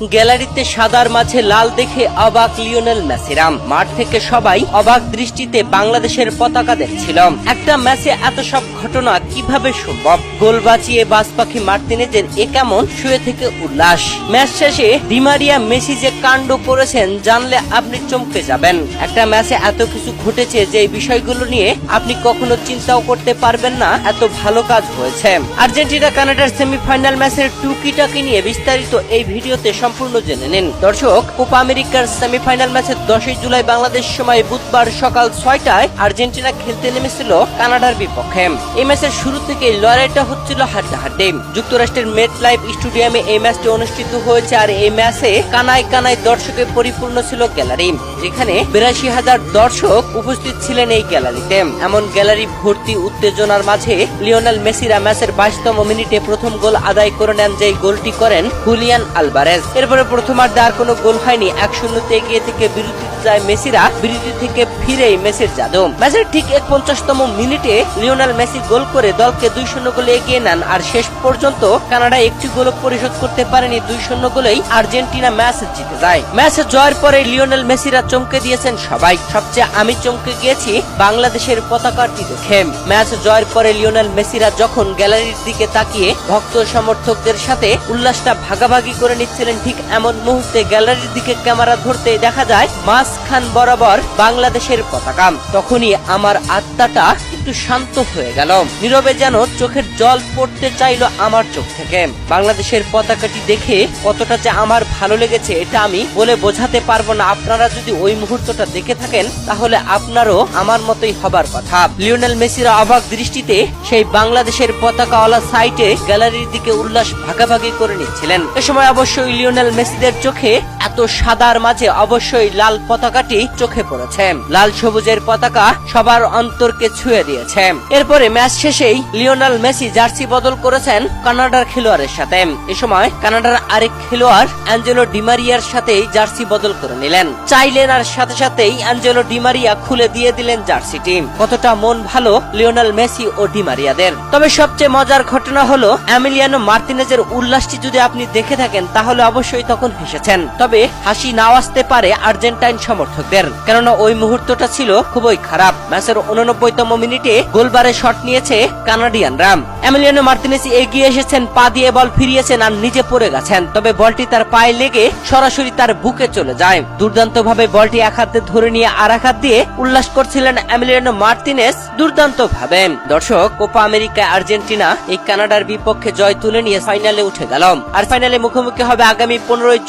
গ্যালারিতে সাদার মাঝে লাল দেখে অবাক লিওনেল মেসিরা। মাঠ থেকে সবাই অবাক দৃষ্টিতে বাংলাদেশের পতাকা দেখছিল। একটা ম্যাচে এত সব ঘটনা কিভাবে সম্ভব? গোল বাঁচিয়ে বাজপাখি মার্তিনেজের এ কেমন শুয়ে থেকে উল্লাস। ম্যাচ শেষে ডি মারিয়া মেসি যে কাণ্ড করেছেন জানলে আপনি চমকে যাবেন। একটা ম্যাচে এত কিছু ঘটেছে যে এই বিষয়গুলো নিয়ে আপনি কখনো চিন্তাও করতে পারবেন না, এত ভালো কাজ হয়েছে। আর্জেন্টিনা কানাডার সেমিফাইনাল ম্যাচের টুকিটাকি নিয়ে বিস্তারিত এই ভিডিওতে সম্পূর্ণ জেনে নিন। দর্শক, কোপা আমেরিকার সেমিফাইনাল ম্যাচে 10 জুলাই বাংলাদেশ সময় বুধবার সকাল 6টায় আর্জেন্টিনা খেলতে নেমেছিল কানাডার বিপক্ষে। এই ম্যাচের শুরু থেকে লড়াইটা হচ্ছিল হাড্ডাহাড্ডি। যুক্তরাষ্ট্রের মেট লাইফ স্টেডিয়ামে এই ম্যাচটি অনুষ্ঠিত হয়েছে। আর এই ম্যাচে কানায় কানায় দর্শকে পরিপূর্ণ ছিল গ্যালারি, যেখানে 82,000 দর্শক উপস্থিত ছিলেন এই গ্যালারিতে। এমন গ্যালারি ভর্তি উত্তেজনার মাঝে লিওনেল মেসিরা ম্যাচের 22তম মিনিটে প্রথম গোল আদায় করে নেন, যে গোলটি করেন হুলিয়ান আলভারেজ। এরপরে প্রথমার্ধে আর কোনো গোল হয়নি। 1-0 এগিয়ে থেকে বিরতিতে যায় মেসিরা। বিরতি থেকে ফিরেই মেসির জাদু। ম্যাচের ঠিক 51তম মিনিটে লিওনেল মেসি গোল করে দলকে 2-0 গোলে এগিয়ে নেন। আর শেষ পর্যন্ত কানাডা একটি গোল পরিশোধ করতে পারেনি। 2-0 গোলেই আর্জেন্টিনা ম্যাচ জিতে যায়। ম্যাচে জয়ের পরে লিওনেল মেসিরা চমকে দিয়েছেন সবাই। সবচেয়ে আমি চমকে গিয়েছি বাংলাদেশের পতাকাটি দেখে। ম্যাচ জয়ের পরে লিওনেল মেসিরা যখন গ্যালারির দিকে তাকিয়ে ভক্ত সমর্থকদের সাথে উল্লাসটা ভাগাভাগি করে নিচ্ছিলেন, ঠিক এমন মুহূর্তে গ্যালারির দিকে ক্যামেরা ধরতে দেখা যায় মাঝখান বরাবর বাংলাদেশের পতাকা। তখনই আমার আত্মাটা একটু শান্ত হয়ে গেল। নীরবে যেন চোখের জল পড়তে চাইলো আমার চোখ থেকে। বাংলাদেশের পতাকাটি দেখে কতটা যে আমার ভালো লেগেছে এটা আমি বলে বোঝাতে পারবো না। আপনারা যদি ওই মুহূর্তটা দেখে থাকেন তাহলে আপনারও আমার মতোই হবার কথা। লিওনেল মেসিরা অবাক দৃষ্টিতে সেই বাংলাদেশের পতাকাওয়ালা সাইটে গ্যালারির দিকে উল্লাস ভাগাভাগি করে নিচ্ছিলেন। এ সময় অবশ্যই লিওনেল মেসিদের চোখে এত সাদার মাঝে অবশ্যই লাল পতাকাটি চোখে পড়েছে। লাল সবুজের পতাকা সবার অন্তরকে ছুঁয়ে দিয়েছে। এরপরে ম্যাচ শেষেই লিওনেল মেসি জার্সি বদল করেছেন কানাডার খেলোয়াড়ের সাথে। এ সময় কানাডার আরেক খেলোয়াড় অ্যাঞ্জেলো ডি মারিয়ার সাথেই জার্সি বদল করে নিলেন, চাইলেন। আর সাথে সাথেই অ্যাঞ্জেলো ডি মারিয়া খুলে দিয়ে দিলেন জার্সিটি। কতটা মন ভালো লিওনেল মেসি ও ডি মারিয়াদের। তবে সবচেয়ে মজার ঘটনা হলো এমিলিয়ানো মার্তিনেজের উল্লাসটি যদি আপনি দেখে থাকেন তাহলে অবশ্যই তখন হেসেছেন। তবে হাসি নাও আসতে পারে আর্জেন্টাইন সমর্থকদের, কেননা ওই মুহূর্তটা ছিল খুবই খারাপ। ম্যাচের 89তম মিনিটে গোলবারে শট নিয়েছে কানাডিয়ানরা। এমিলিয়ানো মার্তিনেজ এগিয়ে এসেছেন, পা দিয়ে বল ফিরিয়েছেন আর নিজে পড়ে গেছেন। তবে বলটি তার পায়ে লেগে সরাসরি তার বুকে চলে যায়। দুর্দান্ত ভাবে বলটি এক হাতে ধরে নিয়ে আর এক হাত দিয়ে উল্লাস করছিলেন এমিলিয়ানো মার্তিনেজ দুর্দান্ত ভাবে। দর্শক, কোপা আমেরিকায় আর্জেন্টিনা এই কানাডার বিপক্ষে জয় তুলে নিয়ে ফাইনালে উঠে গেল। আর ফাইনালে মুখোমুখি হবে আগামী 15